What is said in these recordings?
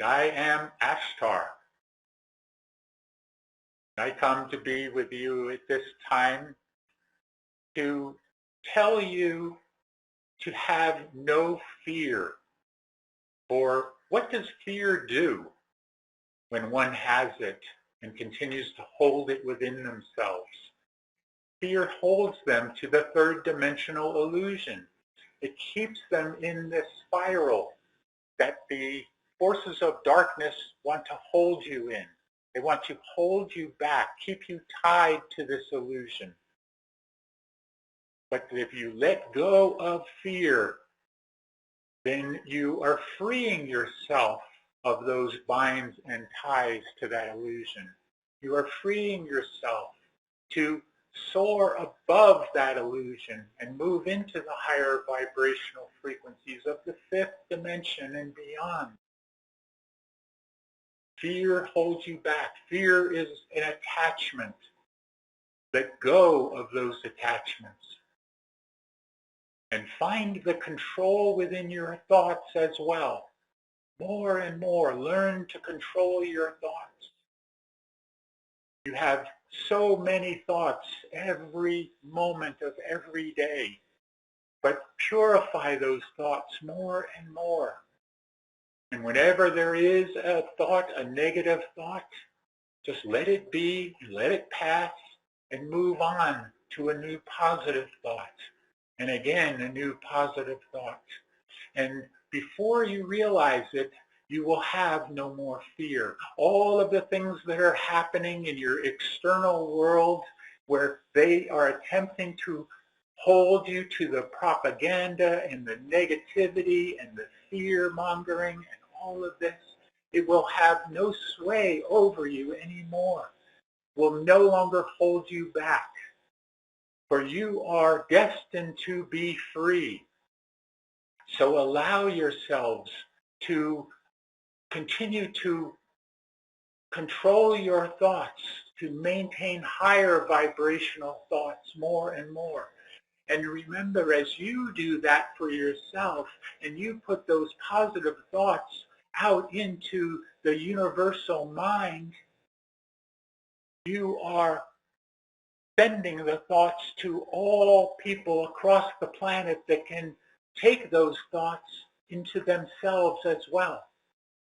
I am Ashtar. I come to be with you at this time to tell you to have no fear. For what does fear do when one has it and continues to hold it within themselves? Fear holds them to the third dimensional illusion. It keeps them in this spiral that the forces of darkness want to hold you in. They want to hold you back, keep you tied to this illusion. But if you let go of fear, then you are freeing yourself of those binds and ties to that illusion. You are freeing yourself to soar above that illusion and move into the higher vibrational frequencies of the fifth dimension and beyond. Fear holds you back. Fear is an attachment. Let go of those attachments and find the control within your thoughts as well. More and more, learn to control your thoughts. You have so many thoughts every moment of every day, but purify those thoughts more and more. And whenever there is a thought, a negative thought, just let it be, let it pass, and move on to a new positive thought. And again, a new positive thought. And before you realize it, you will have no more fear. All of the things that are happening in your external world where they are attempting to hold you to the propaganda and the negativity and the fear-mongering and all of this, it will have no sway over you anymore. Will no longer hold you back. For you are destined to be free. So allow yourselves to continue to control your thoughts, to maintain higher vibrational thoughts more and more. And remember, as you do that for yourself and you put those positive thoughts out into the universal mind, you are sending the thoughts to all people across the planet that can take those thoughts into themselves as well.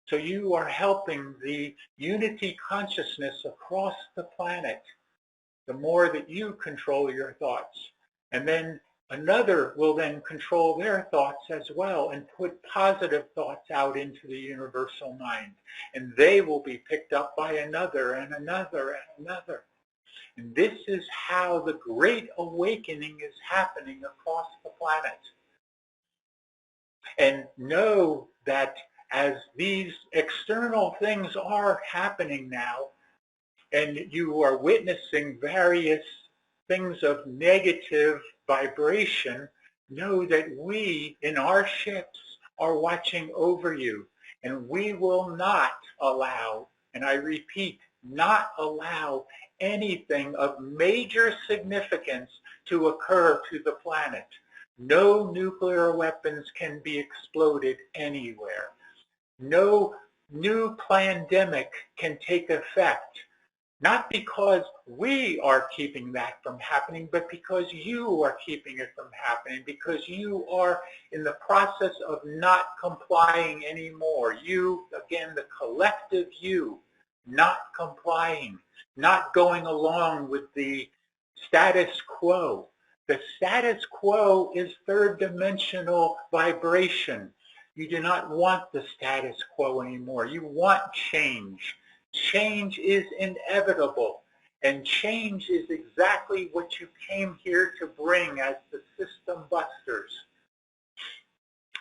So you are helping the unity consciousness across the planet the more that you control your thoughts. And then another will then control their thoughts as well and put positive thoughts out into the universal mind. And they will be picked up by another and another and another. And this is how the great awakening is happening across the planet. And know that as these external things are happening now, and you are witnessing various things of negative vibration, know that we in our ships are watching over you, and we will not allow, and I repeat, not allow anything of major significance to occur to the planet. No nuclear weapons can be exploded anywhere. No new pandemic can take effect. Not because we are keeping that from happening, but because you are keeping it from happening, because you are in the process of not complying anymore. You, again, the collective you, not complying, not going along with the status quo. The status quo is third dimensional vibration. You do not want the status quo anymore. You want change. Change is inevitable, and change is exactly what you came here to bring as the system busters.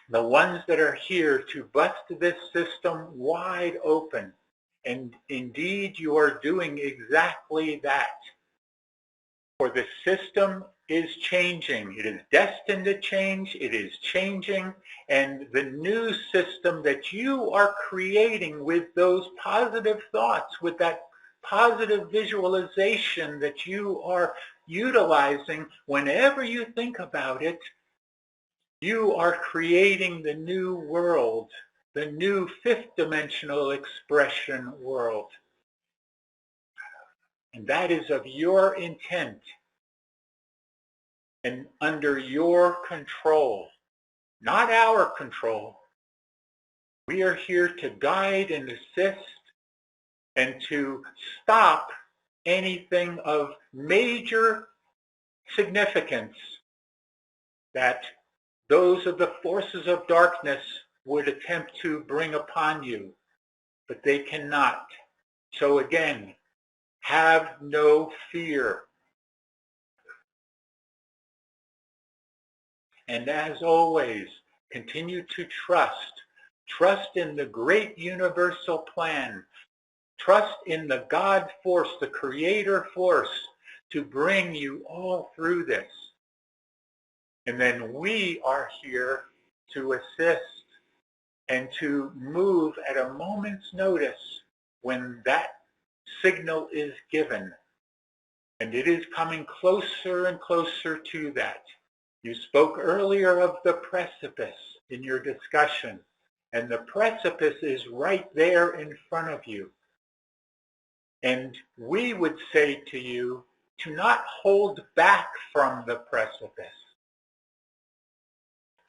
The ones that are here to bust this system wide open. And indeed, you are doing exactly that. For the system is changing. It is destined to change. It is changing. And the new system that you are creating with those positive thoughts, with that positive visualization that you are utilizing whenever you think about it, you are creating the new world, the new fifth dimensional expression world. And that is of your intent and under your control, not our control. We are here to guide and assist and to stop anything of major significance that those of the forces of darkness would attempt to bring upon you, but they cannot. So again, have no fear. And as always, continue to trust. Trust in the great universal plan. Trust in the God force, the creator force, to bring you all through this. And then we are here to assist and to move at a moment's notice when that signal is given. And it is coming closer and closer to that. You spoke earlier of the precipice in your discussion, and the precipice is right there in front of you. And we would say to you to not hold back from the precipice,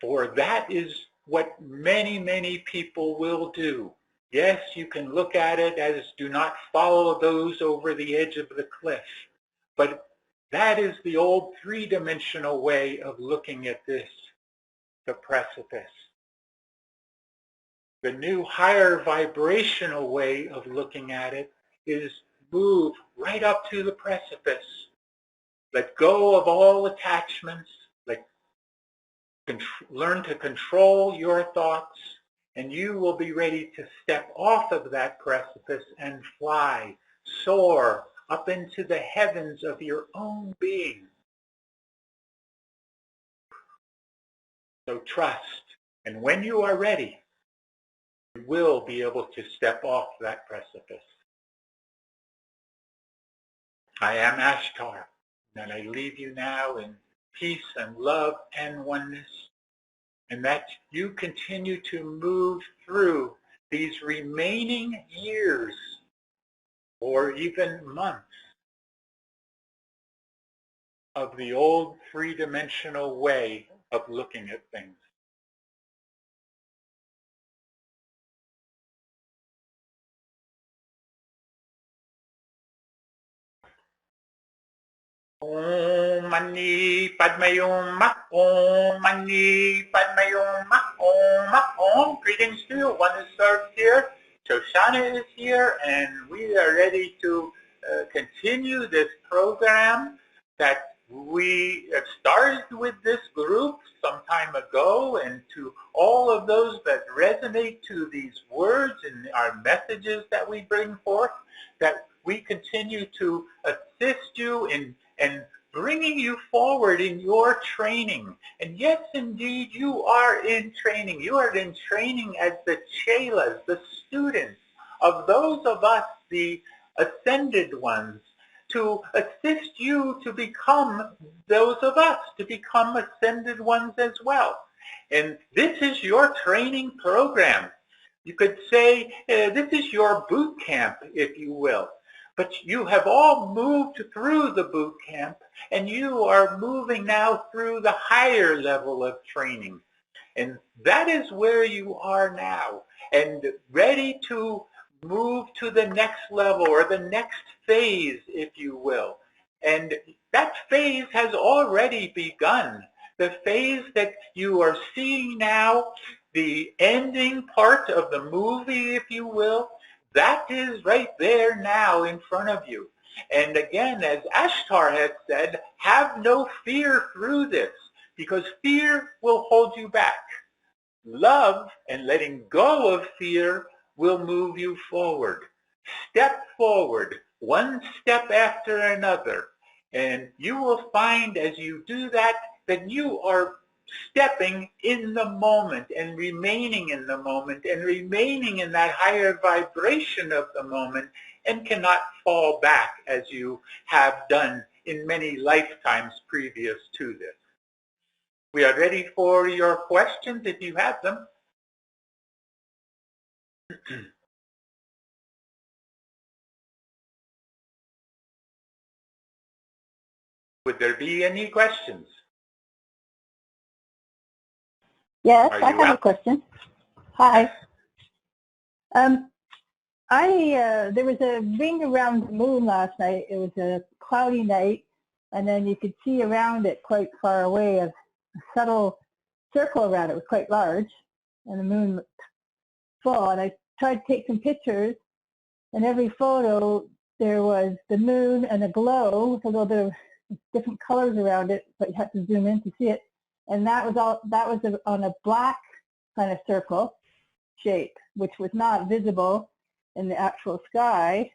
for that is what many, many people will do. Yes, you can look at it as do not follow those over the edge of the cliff, but that is the old three-dimensional way of looking at this, the precipice. The new higher vibrational way of looking at it is move right up to the precipice. Let go of all attachments. Learn to control your thoughts, and you will be ready to step off of that precipice and fly, soar up into the heavens of your own being. So trust, and when you are ready, you will be able to step off that precipice. I am Ashtar, and I leave you now in peace and love and oneness, and that you continue to move through these remaining years or even months of the old three-dimensional way of looking at things. Om Mani Padme Hum, Om Mani Padme Hum, Om. Greetings to you. One is served here. Shoshana is here, and we are ready to continue this program that we started with this group some time ago, and to all of those that resonate to these words and our messages that we bring forth, that we continue to assist you in bringing you forward in your training. And yes, indeed, you are in training. You are in training as the chelas, the students of those of us, the ascended ones, to assist you to become those of us, to become ascended ones as well. And this is your training program. You could say this is your boot camp, if you will. But you have all moved through the boot camp, and you are moving now through the higher level of training. And that is where you are now, and ready to move to the next level or the next phase, if you will. And that phase has already begun. The phase that you are seeing now, the ending part of the movie, if you will, that is right there now in front of you. And again, as Ashtar had said, have no fear through this, because fear will hold you back. Love and letting go of fear will move you forward. Step forward, one step after another. And you will find as you do that, that you are stepping in the moment and remaining in the moment and remaining in that higher vibration of the moment, and cannot fall back as you have done in many lifetimes previous to this. We are ready for your questions if you have them. Would there be any questions? Yes, Are I you have a out? question. Hi. Yes. There was a ring around the moon last night. It was a cloudy night, and then you could see around it quite far away a subtle circle around it. It was quite large, and the moon looked full. And I tried to take some pictures, and every photo there was the moon and a glow with a little bit of different colors around it, but you had to zoom in to see it. And that was all. That was on a black kind of circle shape, which was not visible in the actual sky.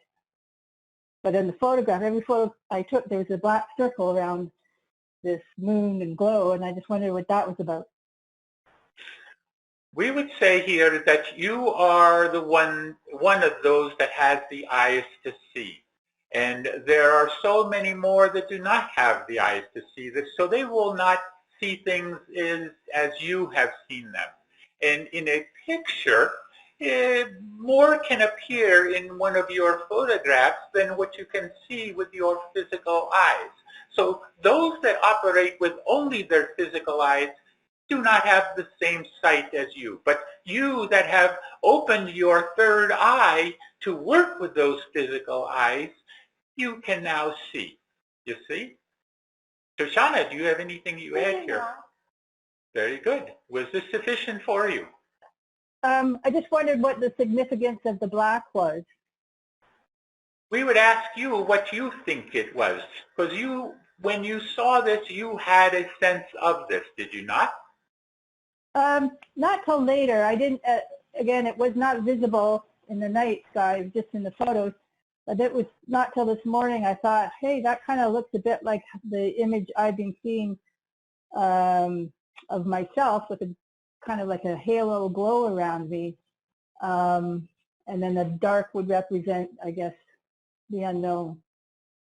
But in the photograph, every photo I took, there was a black circle around this moon and glow, and I just wondered what that was about. We would say here that you are the one of those that has the eyes to see. And there are so many more that do not have the eyes to see this, so they will not see things as you have seen them. And in a picture, more can appear in one of your photographs than what you can see with your physical eyes. So those that operate with only their physical eyes do not have the same sight as you. But you that have opened your third eye to work with those physical eyes, you can now see. You see? Shoshana, do you have anything you add here? Very good. Was this sufficient for you? I just wondered what the significance of the black was. We would ask you what you think it was, because when you saw this, you had a sense of this, did you not? Not till later. I didn't. Again, it was not visible in the night sky, just in the photos. But it was not till this morning I thought, hey, that kind of looks a bit like the image I've been seeing of myself, with a kind of like a halo glow around me. And then the dark would represent, I guess, the unknown.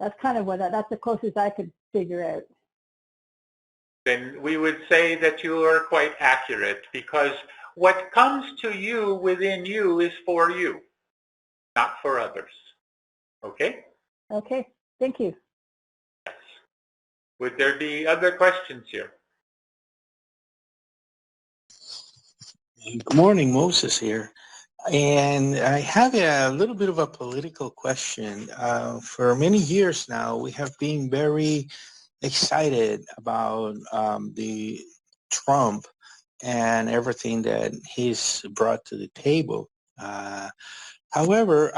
That's kind of that's the closest I could figure out. Then we would say that you are quite accurate, because what comes to you within you is for you, not for others. Okay? Okay, thank you. Yes. Would there be other questions here? Good morning, Moses here. And I have a little bit of a political question. For many years now, we have been very excited about the Trump and everything that he's brought to the table. However,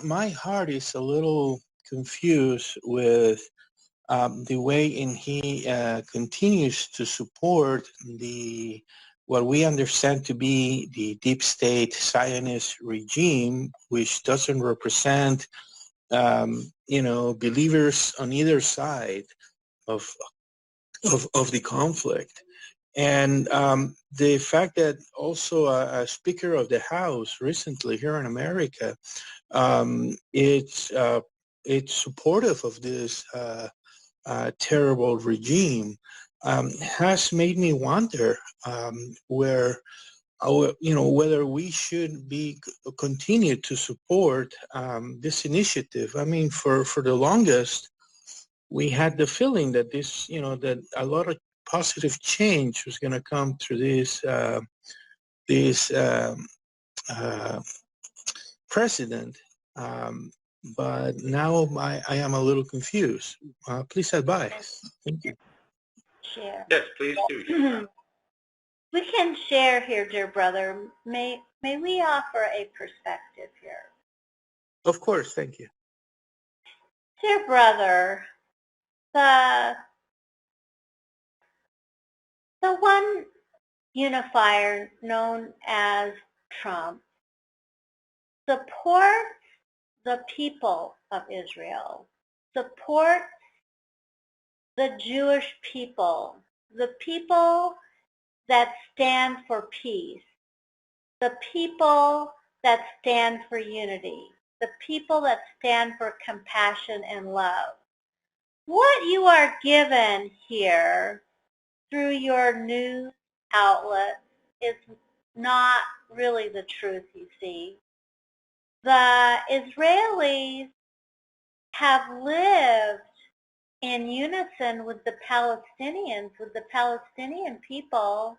my heart is a little confused with the way in he continues to support what we understand to be the deep state Zionist regime, which doesn't represent believers on either side of the conflict. And the fact that also a Speaker of the House recently here in America, it's supportive of this terrible regime, has made me wonder whether we should continue to support this initiative. I mean, for the longest, we had the feeling that that a lot of positive change was going to come through this president. But now I am a little confused. Please advise. Thank you. Share. Yes, please do. We can share here, dear brother. May we offer a perspective here? Of course, thank you. Dear brother, the one unifier known as Trump supports the people of Israel, supports the Jewish people, the people that stand for peace, the people that stand for unity, the people that stand for compassion and love. What you are given here through your news outlet is not really the truth, you see. The Israelis have lived in unison with the Palestinians, with the Palestinian people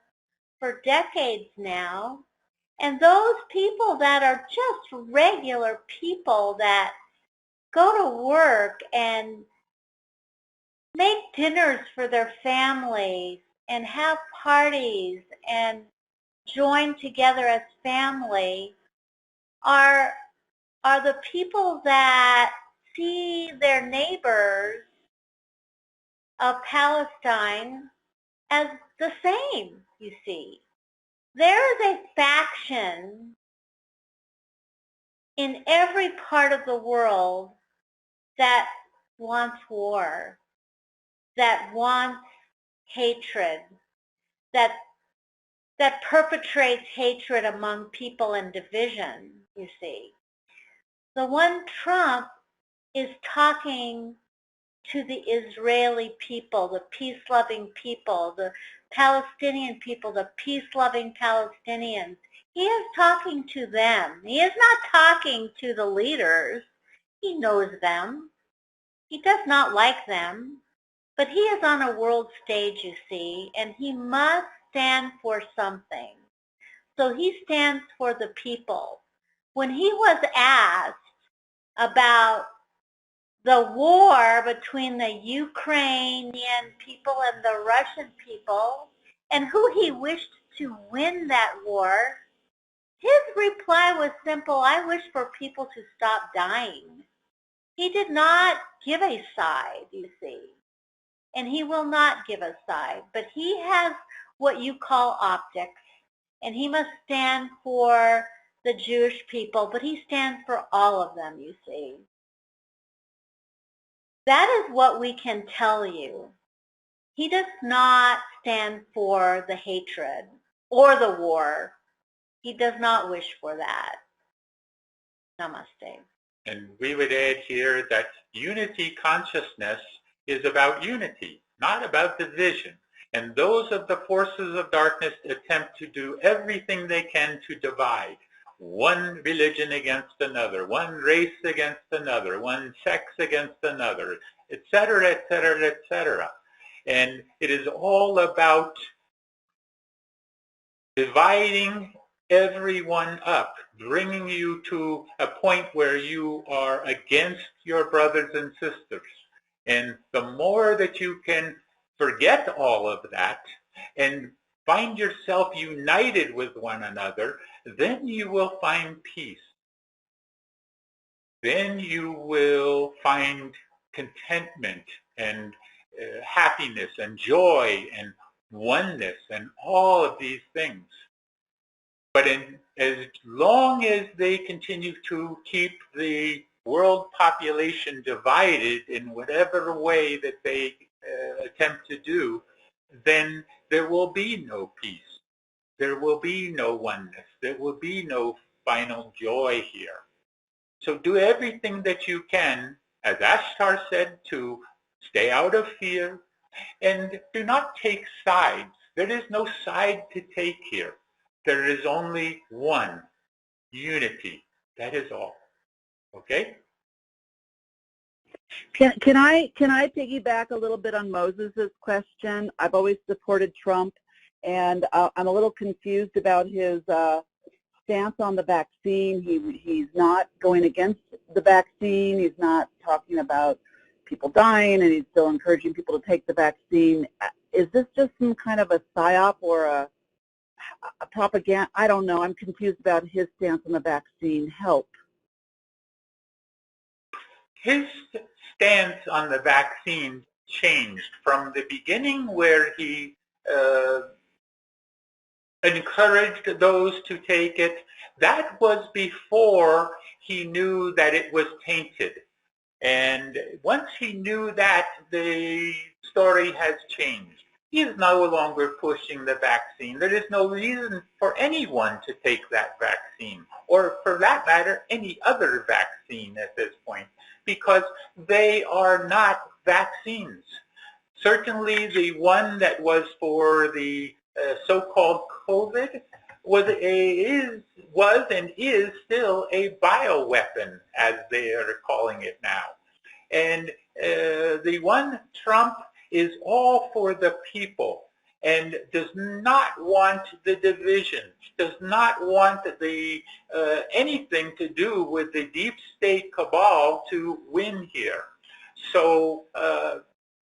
for decades now. And those people that are just regular people that go to work and make dinners for their families and have parties and join together as family are the people that see their neighbors of Palestine as the same, you see. There is a faction in every part of the world that wants war, that wants hatred, that perpetrates hatred among people and division, you see. The one Trump is talking to the Israeli people, the peace-loving people, the Palestinian people, the peace-loving Palestinians. He is talking to them. He is not talking to the leaders. He knows them. He does not like them. But he is on a world stage, you see, and he must stand for something. So he stands for the people. When he was asked about the war between the Ukrainian people and the Russian people and who he wished to win that war, his reply was simple: I wish for people to stop dying. He did not give a side, you see, and he will not give a side, but he has what you call optics, and he must stand for the Jewish people, but he stands for all of them, you see. That is what we can tell you. He does not stand for the hatred or the war. He does not wish for that. Namaste. And we would add here that unity consciousness is about unity, not about division. And those of the forces of darkness attempt to do everything they can to divide. One religion against another, one race against another, one sex against another, etc., etc., etc. And it is all about dividing everyone up, bringing you to a point where you are against your brothers and sisters. And the more that you can forget all of that and find yourself united with one another, then you will find peace. Then you will find contentment and happiness and joy and oneness and all of these things. But as long as they continue to keep the world population divided in whatever way that they attempt to do, then there will be no peace. There will be no oneness. There will be no final joy here. So do everything that you can, as Ashtar said, to stay out of fear, and do not take sides. There is no side to take here. There is only one, unity. That is all. Okay? Can I piggyback a little bit on Moses's question? I've always supported Trump, and I'm a little confused about his stance on the vaccine. He's not going against the vaccine. He's not talking about people dying, and he's still encouraging people to take the vaccine. Is this just some kind of a psyop or a propaganda? I don't know. I'm confused about his stance on the vaccine. Help. His stance on the vaccine changed from the beginning, where he encouraged those to take it. That was before he knew that it was tainted. And once he knew that, the story has changed. He is no longer pushing the vaccine. There is no reason for anyone to take that vaccine, or for that matter, any other vaccine at this point, because they are not vaccines. Certainly the one that was for the so-called COVID was and is still a bioweapon, as they are calling it now. And the one Trump is all for the people and does not want the divisions, does not want the anything to do with the deep state cabal to win here. So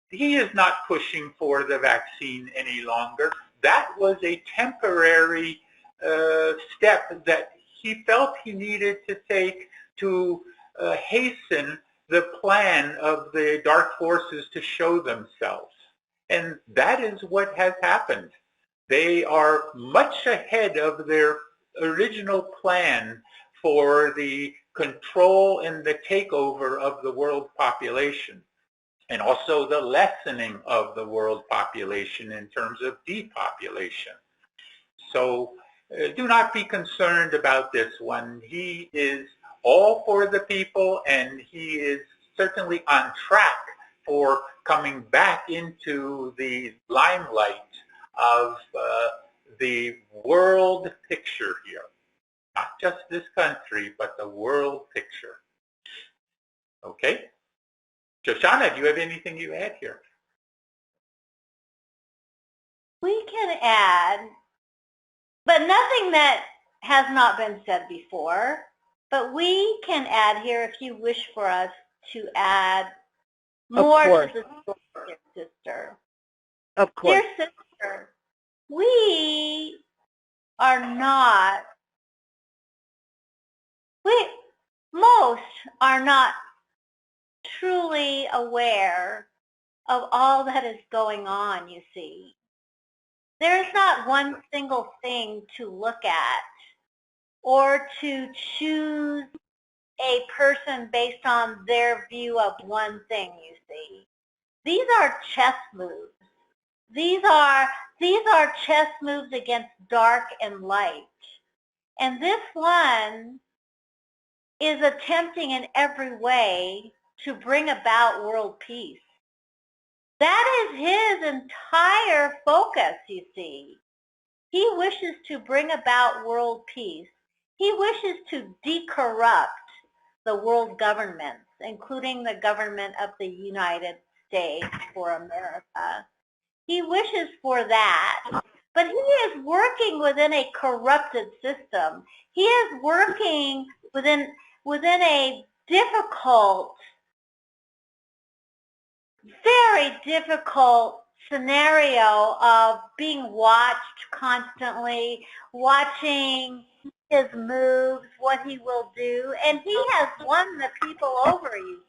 he is not pushing for the vaccine any longer. That was a temporary step that he felt he needed to take to hasten the plan of the dark forces to show themselves. And that is what has happened. They are much ahead of their original plan for the control and the takeover of the world population, and also the lessening of the world population in terms of depopulation. So do not be concerned about this one. He is all for the people, and he is certainly on track for coming back into the limelight of the world picture here. Not just this country, but the world picture. Okay? Shoshana, do you have anything you add here? We can add, but nothing that has not been said before. But we can add here if you wish for us to add more to the story, dear sister. Of course. Dear sister, we most are not truly aware of all that is going on, you see. There's not one single thing to look at or to choose a person based on their view of one thing, you see. These are chess moves. These are chess moves against dark and light. And this one is attempting in every way to bring about world peace. That is his entire focus, you see. He wishes to bring about world peace. He wishes to decorrupt the world governments, including the government of the United States for America. He wishes for that, but he is working within a corrupted system. He is working within a difficult, very difficult scenario of being watched constantly, watching his moves, what he will do, and he has won the people over you.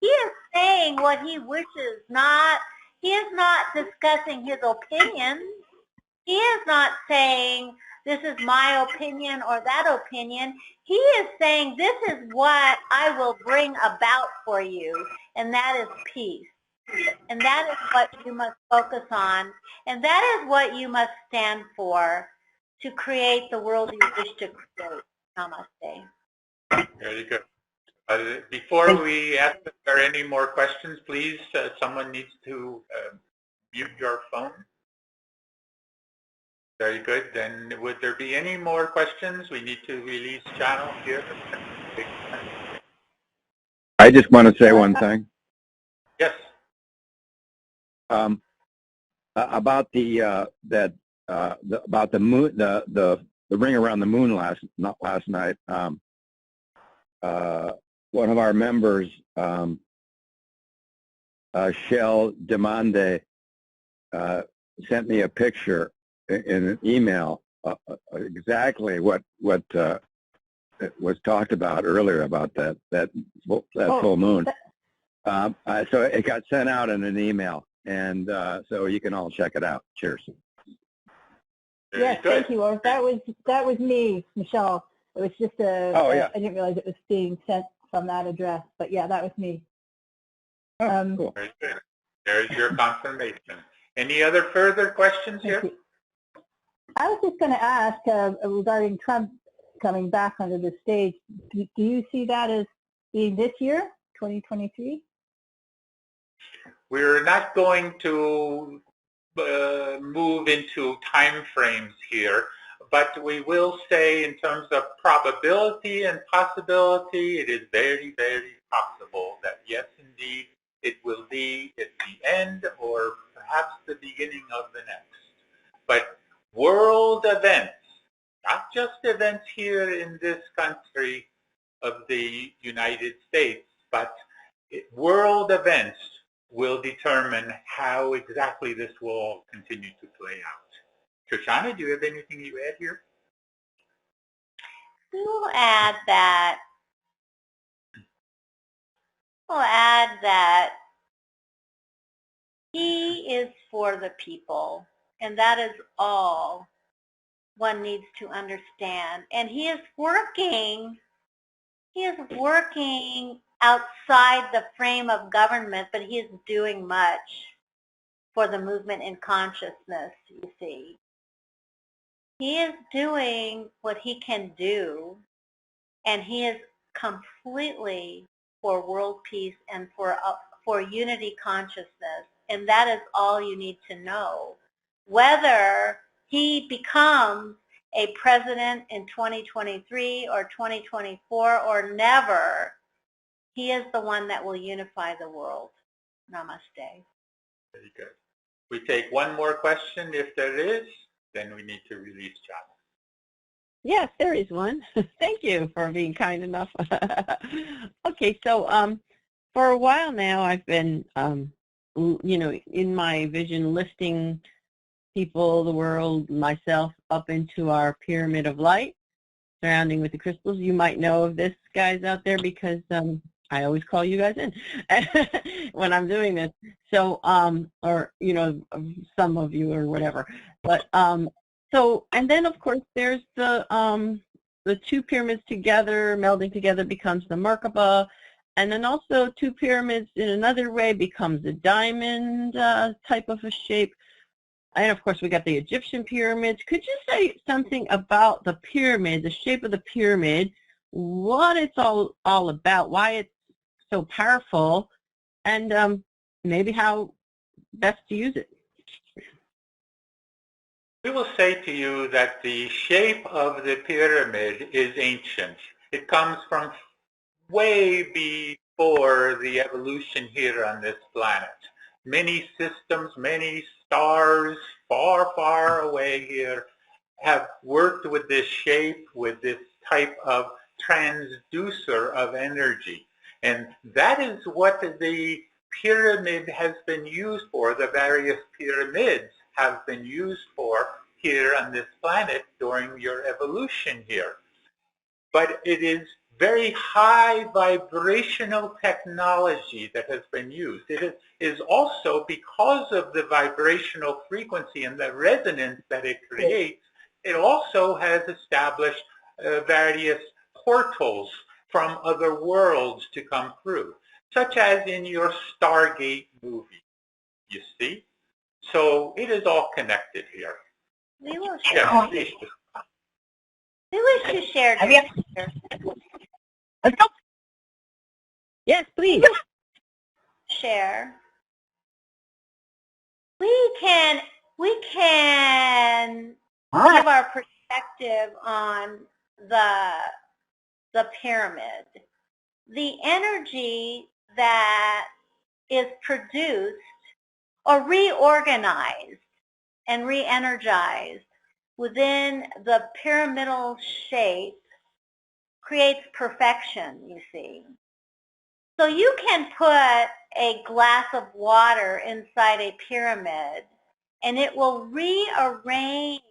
He is saying what he wishes, he is not discussing his opinion. He is not saying this is my opinion or that opinion. He is saying this is what I will bring about for you, and that is peace. And that is what you must focus on, and that is what you must stand for to create the world you wish to create. Namaste. Very good. Before we ask if there are any more questions, please, someone needs to mute your phone. Very good. Then would there be any more questions? We need to release channel here. I just want to say one thing. Yes. About about the moon, the ring around the moon last night. One of our members, Shell Demande, sent me a picture in an email, exactly what was talked about earlier about that full moon. So it got sent out in an email, and so you can all check it out. Cheers. Yes, thank you, Or. That was me, Michelle. It was just I didn't realize it was being sent from that address, but yeah, that was me. Cool. Very good. There's your confirmation. Any other further questions here? I was just going to ask regarding Trump coming back onto the stage. Do you see that as being this year, 2023? We're not going to move into time frames here, but we will say in terms of probability and possibility, it is very, very possible that yes, indeed, it will be at the end or perhaps the beginning of the next. But world events, not just events here in this country of the United States, but world events will determine how exactly this will all continue to play out. Shoshana, do you have anything you add here? We'll add that he is for the people, and that is all one needs to understand. And he is working outside the frame of government, but he is doing much for the movement in consciousness, you see. He is doing what he can do, and he is completely for world peace and for unity consciousness, and that is all you need to know. Whether he becomes a president in 2023 or 2024 or never, he is the one that will unify the world. Namaste. Very good. We take one more question if there is, then we need to release John. Yes, there is one. Thank you for being kind enough. Okay, so for a while now I've been, in my vision lifting people, the world, myself up into our pyramid of light, surrounding with the crystals. You might know of this, guys out there, because I always call you guys in when I'm doing this. So, or, some of you or whatever. But so, and then of course there's the two pyramids together, melding together becomes the Merkaba, and then also two pyramids in another way becomes a diamond type of a shape. And of course we got the Egyptian pyramids. Could you say something about the pyramid, the shape of the pyramid, what it's all about, why it's so powerful, and maybe how best to use it? We will say to you that the shape of the pyramid is ancient. It comes from way before the evolution here on this planet. Many systems, many stars far, far away here have worked with this shape, with this type of transducer of energy. And that is what the pyramid has been used for, the various pyramids have been used for here on this planet during your evolution here. But it is very high vibrational technology that has been used. It is also because of the vibrational frequency and the resonance that it creates, it also has established various portals from other worlds to come through, such as in your Stargate movie, you see? So it is all connected here. We will Yes, share. please. We wish you shared your picture. Yes, please. Share. We can give our perspective on the pyramid. The energy that is produced or reorganized and re-energized within the pyramidal shape creates perfection, you see. So you can put a glass of water inside a pyramid and it will rearrange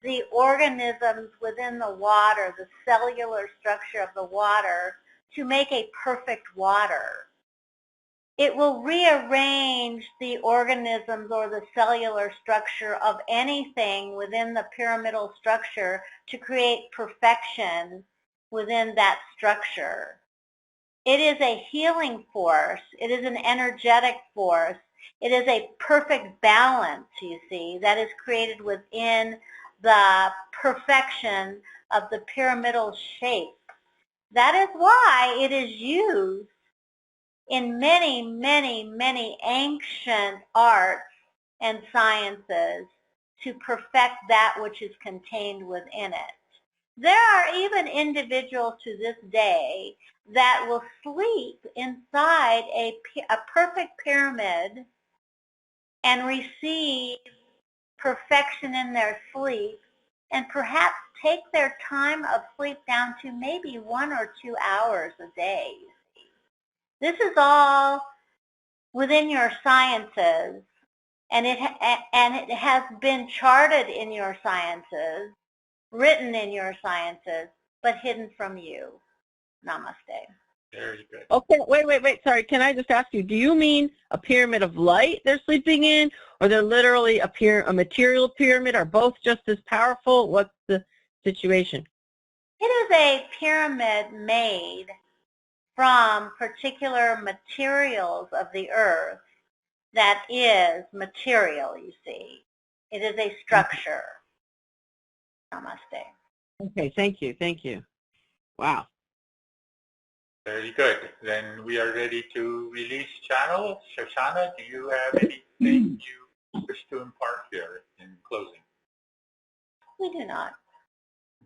the organisms within the water, the cellular structure of the water, to make a perfect water. It will rearrange the organisms or the cellular structure of anything within the pyramidal structure to create perfection within that structure. It is a healing force. It is an energetic force. It is a perfect balance, you see, that is created within the perfection of the pyramidal shape. That is why it is used in many, many, many ancient arts and sciences to perfect that which is contained within it. There are even individuals to this day that will sleep inside a perfect pyramid and receive perfection in their sleep, and perhaps take their time of sleep down to maybe 1 or 2 hours a day. This is all within your sciences, and it has been charted in your sciences, written in your sciences, but hidden from you. Namaste. Very good. Okay, wait. Sorry, can I just ask you, do you mean a pyramid of light they're sleeping in, or they're literally a material pyramid? Are both just as powerful? What's the situation? It is a pyramid made from particular materials of the earth that is material, you see. It is a structure. Namaste. Okay, thank you. Wow. Very good. Then we are ready to release channel. Shoshana, do you have anything you wish to impart here in closing? We do not.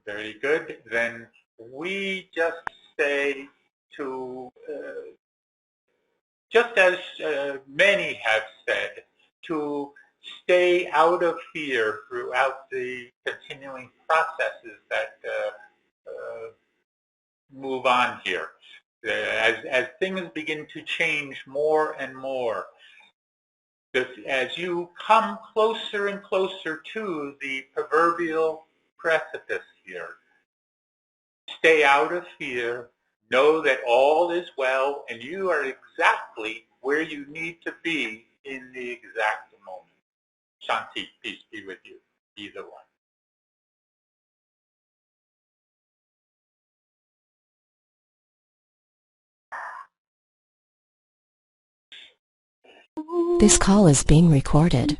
Very good. Then we just say to, just as many have said, to stay out of fear throughout the continuing processes that move on here. As things begin to change more and more, as you come closer and closer to the proverbial precipice here, stay out of fear, know that all is well, and you are exactly where you need to be in the exact moment. Shanti, peace be with you, either one. This call is being recorded.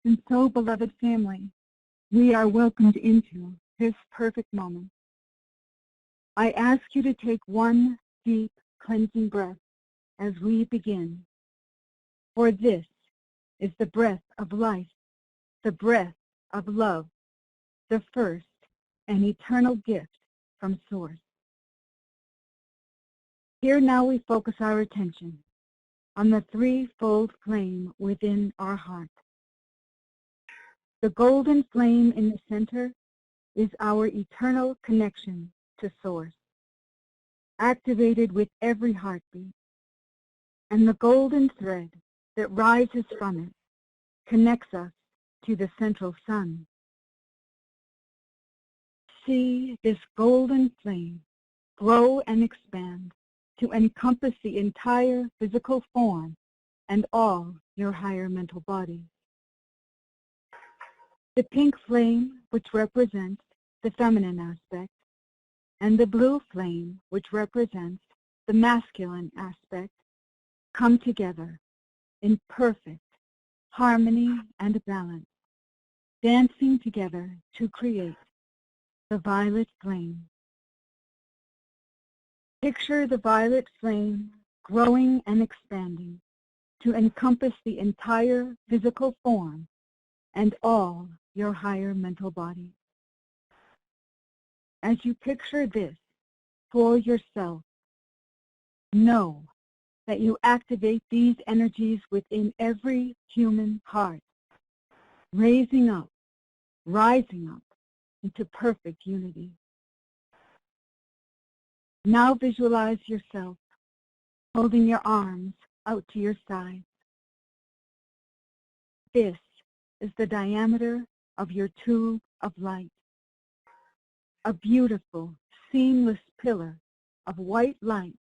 And so, beloved family, we are welcomed into this perfect moment. I ask you to take one deep cleansing breath as we begin. For this is the breath of life, the breath of love, the first and eternal gift from Source. Here now we focus our attention on the threefold flame within our heart. The golden flame in the center is our eternal connection to Source, activated with every heartbeat. And the golden thread that rises from it connects us to the central sun. See this golden flame grow and expand to encompass the entire physical form and all your higher mental bodies. The pink flame, which represents the feminine aspect, and the blue flame, which represents the masculine aspect, come together in perfect harmony and balance, dancing together to create the violet flame. Picture the violet flame growing and expanding to encompass the entire physical form and all your higher mental bodies. As you picture this for yourself, know that you activate these energies within every human heart, rising up into perfect unity. Now visualize yourself holding your arms out to your sides. This is the diameter of your tube of light, a beautiful, seamless pillar of white light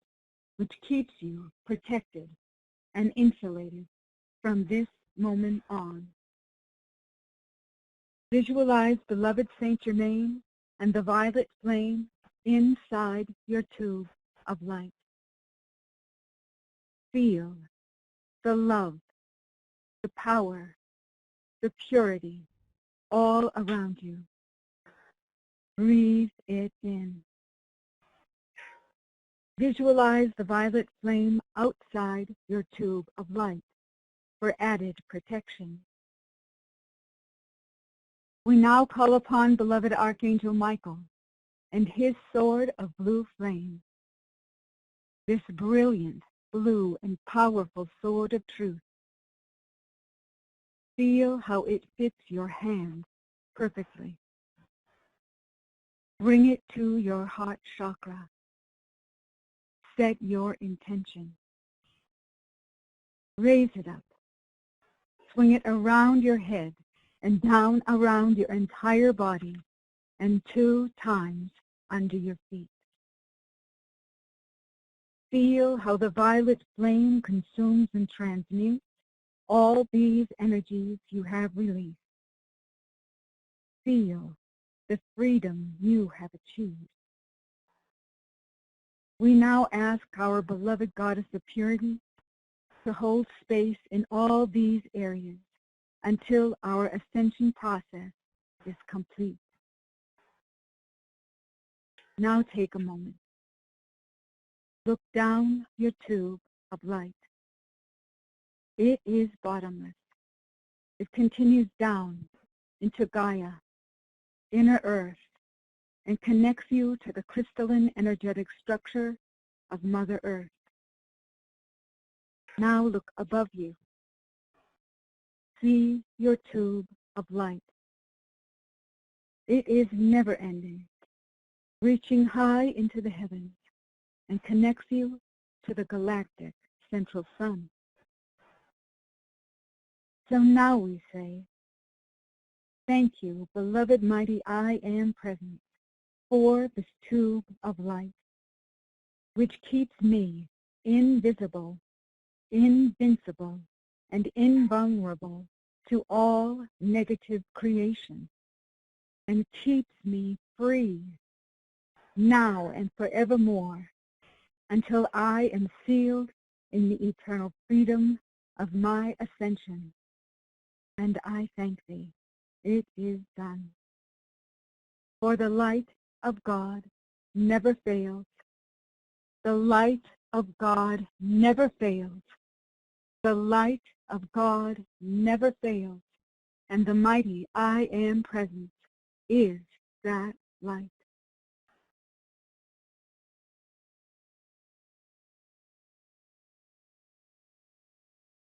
which keeps you protected and insulated from this moment on. Visualize beloved Saint Germain and the violet flame inside your tube of light. Feel the love, the power, the purity all around you. Breathe it in. Visualize the violet flame outside your tube of light for added protection. We now call upon beloved Archangel Michael and his sword of blue flame, this brilliant, blue, and powerful sword of truth. Feel how it fits your hand perfectly. Bring it to your heart chakra. Set your intention. Raise it up. Swing it around your head and down around your entire body and 2 times under your feet. Feel how the violet flame consumes and transmutes all these energies you have released. Feel the freedom you have achieved. We now ask our beloved Goddess of Purity to hold space in all these areas until our ascension process is complete. Now take a moment. Look down your tube of light. It is bottomless. It continues down into Gaia, inner earth, and connects you to the crystalline energetic structure of Mother Earth. Now look above you. See your tube of light. It is never ending, reaching high into the heavens and connects you to the galactic central sun. So now we say, thank you, beloved mighty I Am Present, for this tube of light, which keeps me invisible, invincible, and invulnerable to all negative creation, and keeps me free now and forevermore until I am sealed in the eternal freedom of my ascension. And I thank thee. It is done. For the light of God never fails. The light of God never fails. The light of God never fails. And the mighty I Am Present is that light.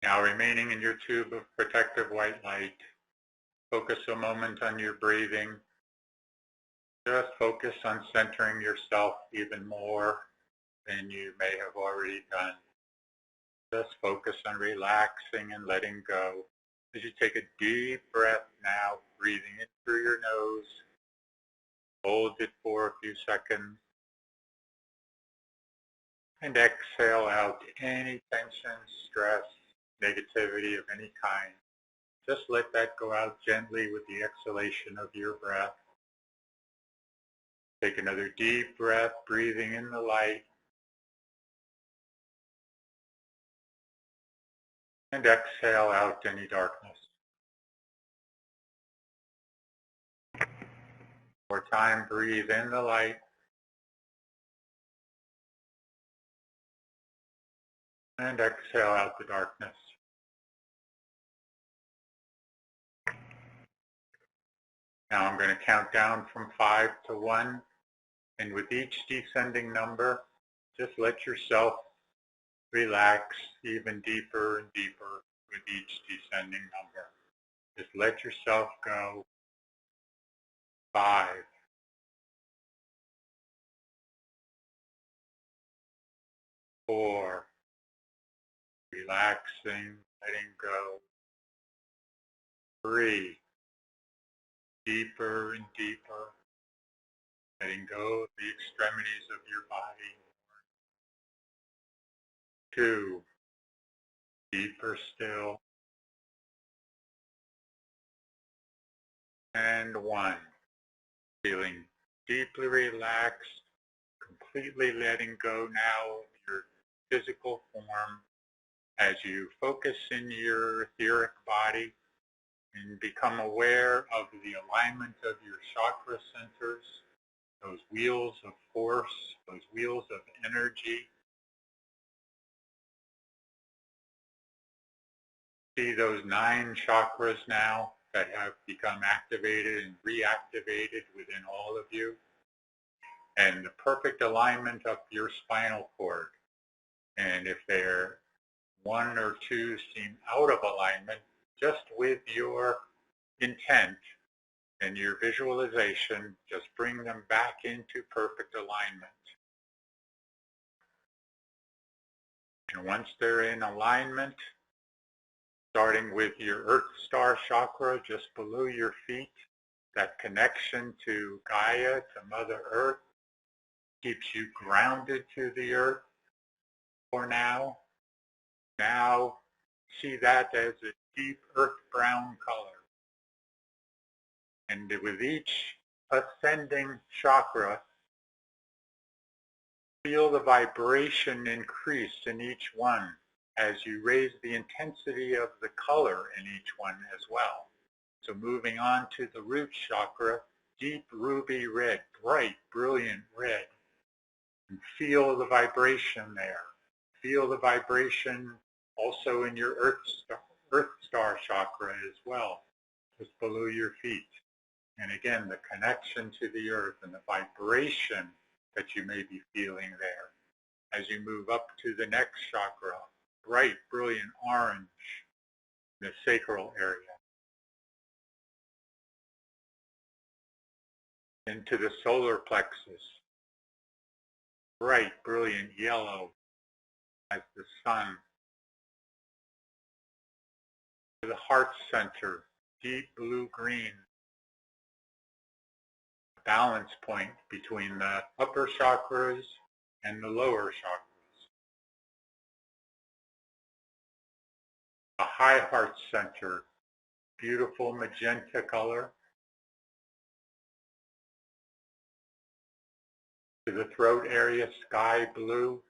Now remaining in your tube of protective white light, focus a moment on your breathing. Just focus on centering yourself even more than you may have already done. Just focus on relaxing and letting go. As you take a deep breath now, breathing in through your nose, hold it for a few seconds, and exhale out any tension, stress, negativity of any kind. Just let that go out gently with the exhalation of your breath. Take another deep breath, breathing in the light, and exhale out any darkness. One more time, breathe in the light, and exhale out the darkness. Now I'm going to count down from 5 to 1, and with each descending number, just let yourself relax even deeper and deeper with each descending number. Just let yourself go. 5, 4, relaxing, letting go. 3, deeper and deeper, letting go of the extremities of your body. 2, deeper still. And 1, feeling deeply relaxed, completely letting go now of your physical form as you focus in your etheric body and become aware of the alignment of your chakra centers, those wheels of force, those wheels of energy. See those 9 chakras now that have become activated and reactivated within all of you, and the perfect alignment of your spinal cord. And if there 1 or 2 seem out of alignment, just with your intent and your visualization, just bring them back into perfect alignment. And once they're in alignment, starting with your Earth Star chakra just below your feet, that connection to Gaia, to Mother Earth, keeps you grounded to the Earth for now. Now see that as a deep earth brown color. And with each ascending chakra, feel the vibration increase in each one as you raise the intensity of the color in each one as well. So moving on to the root chakra, deep ruby red, bright, brilliant red. And feel the vibration there. Feel the vibration also in your Earth Star chakra as well, just below your feet. And again, the connection to the earth and the vibration that you may be feeling there. As you move up to the next chakra, bright, brilliant orange, in the sacral area. Into the solar plexus, bright, brilliant yellow as the sun. To the heart center, deep blue-green, balance point between the upper chakras and the lower chakras. A high heart center, beautiful magenta color. To the throat area, sky blue.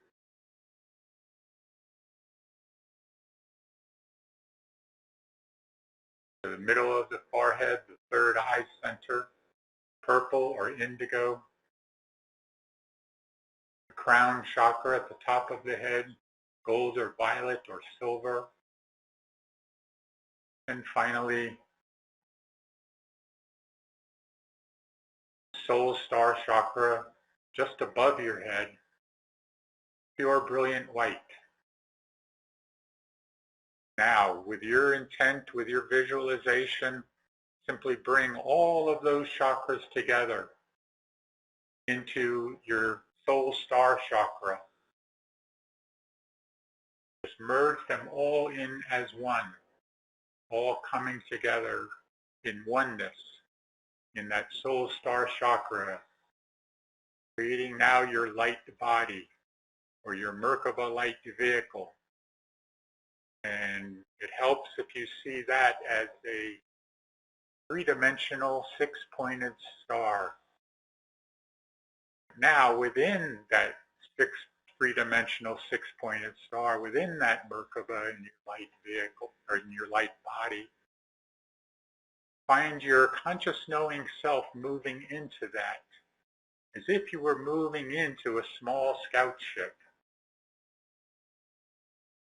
To the middle of the forehead, the third eye center, purple or indigo. The crown chakra at the top of the head, gold or violet or silver. And finally, soul star chakra just above your head, pure brilliant white. Now, with your intent, with your visualization, simply bring all of those chakras together into your soul star chakra. Just merge them all in as one, all coming together in oneness in that soul star chakra, creating now your light body or your Merkaba light vehicle. And it helps if you see that as a three-dimensional six-pointed star. Now within that three-dimensional six-pointed star, within that Merkaba in your light vehicle or in your light body, find your conscious knowing self moving into that as if you were moving into a small scout ship.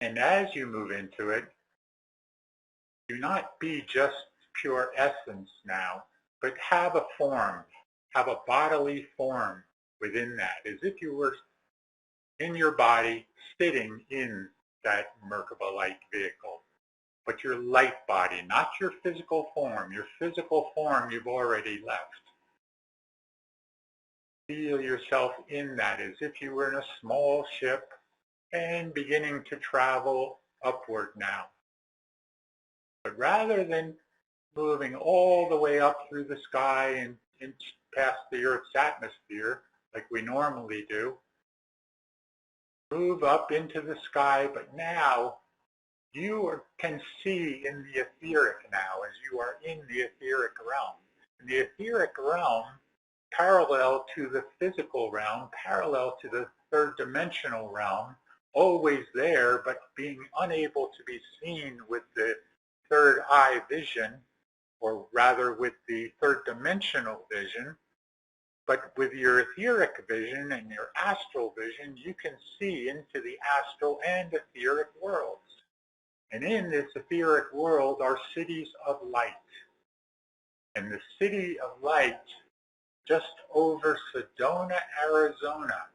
And as you move into it, do not be just pure essence now, but have a form, have a bodily form within that, as if you were in your body sitting in that Merkaba light vehicle. But your light body, not your physical form. Your physical form you've already left. Feel yourself in that as if you were in a small ship and beginning to travel upward now. But rather than moving all the way up through the sky and past the Earth's atmosphere, like we normally do, move up into the sky, but now you can see in the etheric now, as you are in the etheric realm. In the etheric realm, parallel to the physical realm, parallel to the third dimensional realm, always there, but being unable to be seen with the third eye vision, or rather with the third dimensional vision, but with your etheric vision and your astral vision, you can see into the astral and etheric worlds. And in this etheric world are cities of light. And the city of light, just over Sedona, Arizona,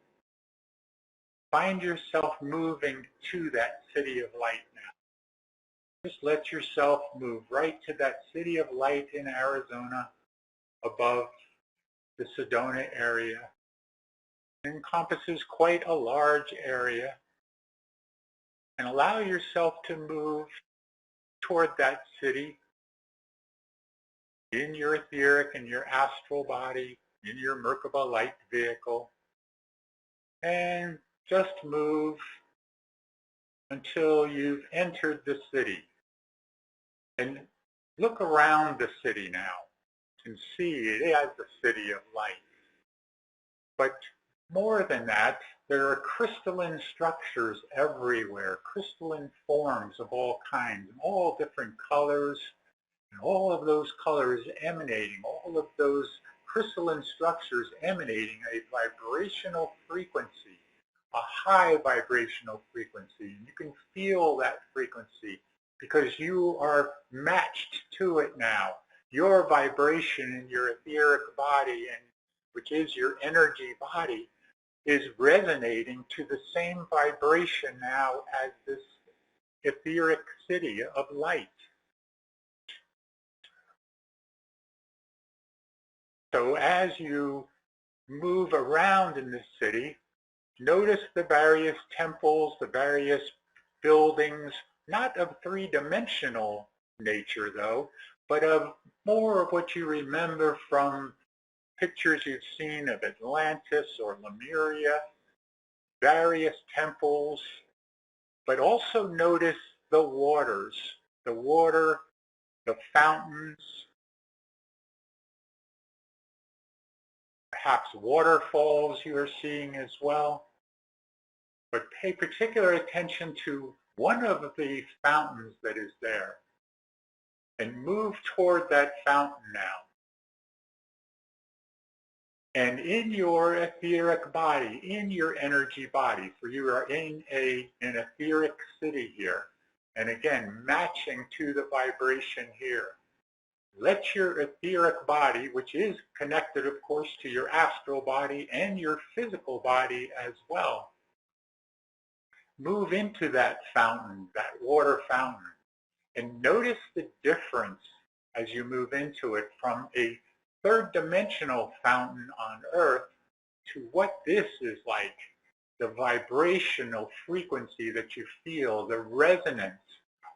find yourself moving to that city of light now. Just let yourself move right to that city of light in Arizona above the Sedona area. It encompasses quite a large area. And allow yourself to move toward that city in your etheric and your astral body, in your Merkaba light vehicle, and just move until you've entered the city. And look around the city now and see it as the city of light. But more than that, there are crystalline structures everywhere, crystalline forms of all kinds, all different colors, and all of those colors emanating, all of those crystalline structures emanating a vibrational frequency, a high vibrational frequency. And you can feel that frequency because you are matched to it now. Your vibration in your etheric body, and which is your energy body, is resonating to the same vibration now as this etheric city of light. So as you move around in this city, notice the various temples, the various buildings, not of three-dimensional nature though, but of more of what you remember from pictures you've seen of Atlantis or Lemuria, various temples, but also notice the waters, the water, the fountains, perhaps waterfalls you are seeing as well. But pay particular attention to one of the fountains that is there and move toward that fountain now. And in your etheric body, in your energy body, for you are in an etheric city here, and again, matching to the vibration here. Let your etheric body, which is connected, of course, to your astral body and your physical body as well, move into that fountain, that water fountain, and notice the difference as you move into it from a third dimensional fountain on Earth to what this is like, the vibrational frequency that you feel, the resonance.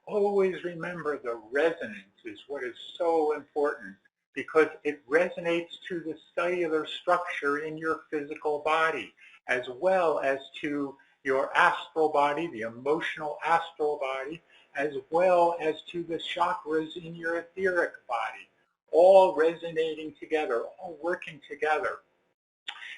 Always remember the resonance is what is so important because it resonates to the cellular structure in your physical body as well as to your astral body, the emotional astral body, as well as to the chakras in your etheric body, all resonating together, all working together.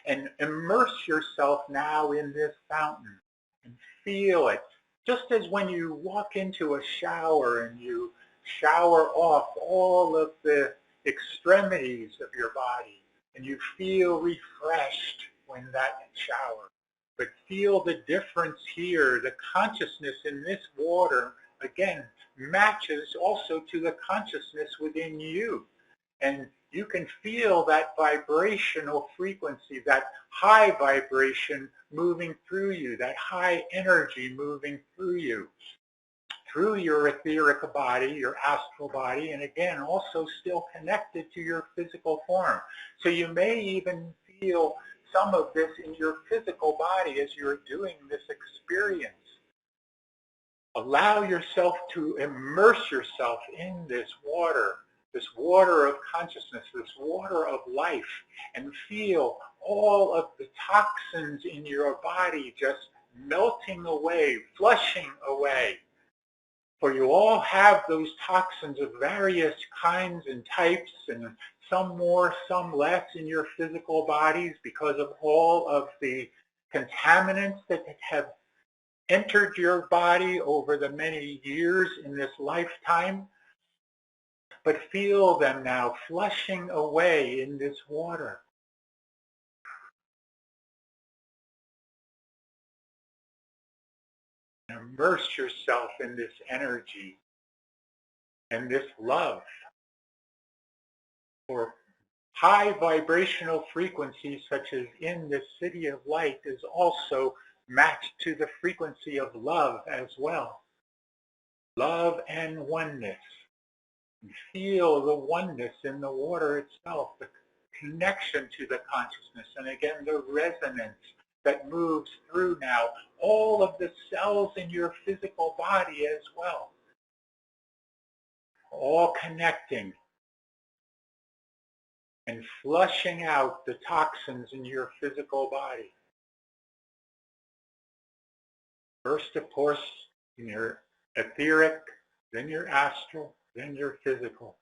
And immerse yourself now in this fountain and feel it. Just as when you walk into a shower and you shower off all of the extremities of your body and you feel refreshed when that shower. But feel the difference here. The consciousness in this water, again, matches also to the consciousness within you. And you can feel that vibrational frequency, that high vibration moving through you, that high energy moving through you, through your etheric body, your astral body, and again, also still connected to your physical form. So you may even feel some of this in your physical body as you're doing this experience. Allow yourself to immerse yourself in this water of consciousness, this water of life, and feel all of the toxins in your body just melting away, flushing away. For you all have those toxins of various kinds and types, and some more, some less in your physical bodies because of all of the contaminants that have entered your body over the many years in this lifetime. But feel them now flushing away in this water. Immerse yourself in this energy and this love for high vibrational frequencies, such as in this city of light, is also matched to the frequency of love as well. Love and oneness. Feel the oneness in the water itself, the connection to the consciousness, and again the resonance that moves through now all of the cells in your physical body as well, all connecting and flushing out the toxins in your physical body. First, of course, in your etheric, then your astral, then your physical.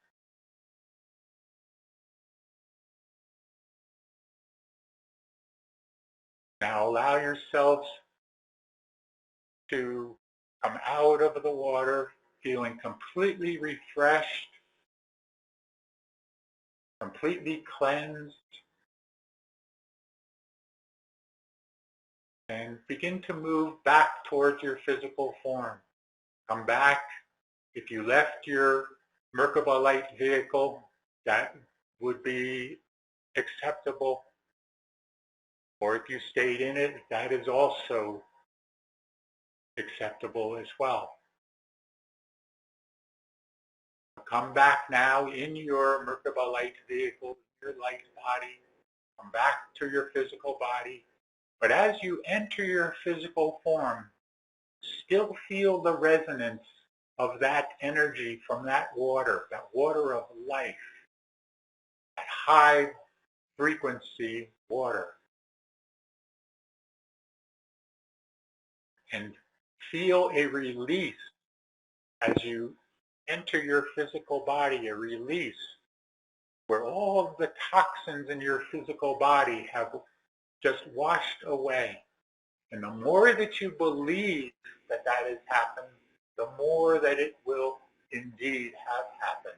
Now allow yourselves to come out of the water feeling completely refreshed, completely cleansed, and begin to move back towards your physical form. Come back. If you left your Merkaba light vehicle, that would be acceptable. Or if you stayed in it, that is also acceptable as well. Come back now in your Merkaba light vehicle, your light body. Come back to your physical body. But as you enter your physical form, still feel the resonance of that energy from that water of life, that high frequency water. And feel a release as you enter your physical body, a release where all of the toxins in your physical body have just washed away. And the more that you believe that that has happened, the more that it will indeed have happened.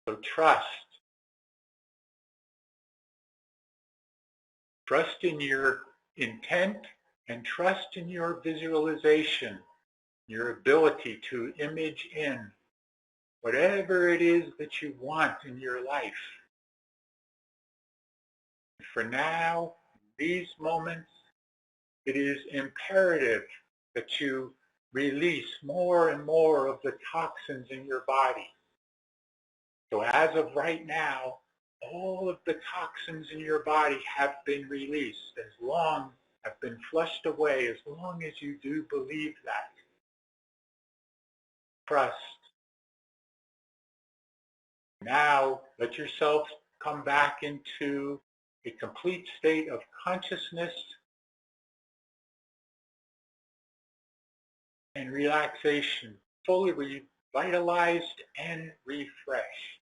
So trust. Trust in your intent and trust in your visualization, your ability to image in whatever it is that you want in your life. For now, these moments, it is imperative that you release more and more of the toxins in your body. So as of right now, all of the toxins in your body have been released, have been flushed away, as long as you do believe that. Trust. Now, let yourself come back into a complete state of consciousness and relaxation, fully revitalized and refreshed.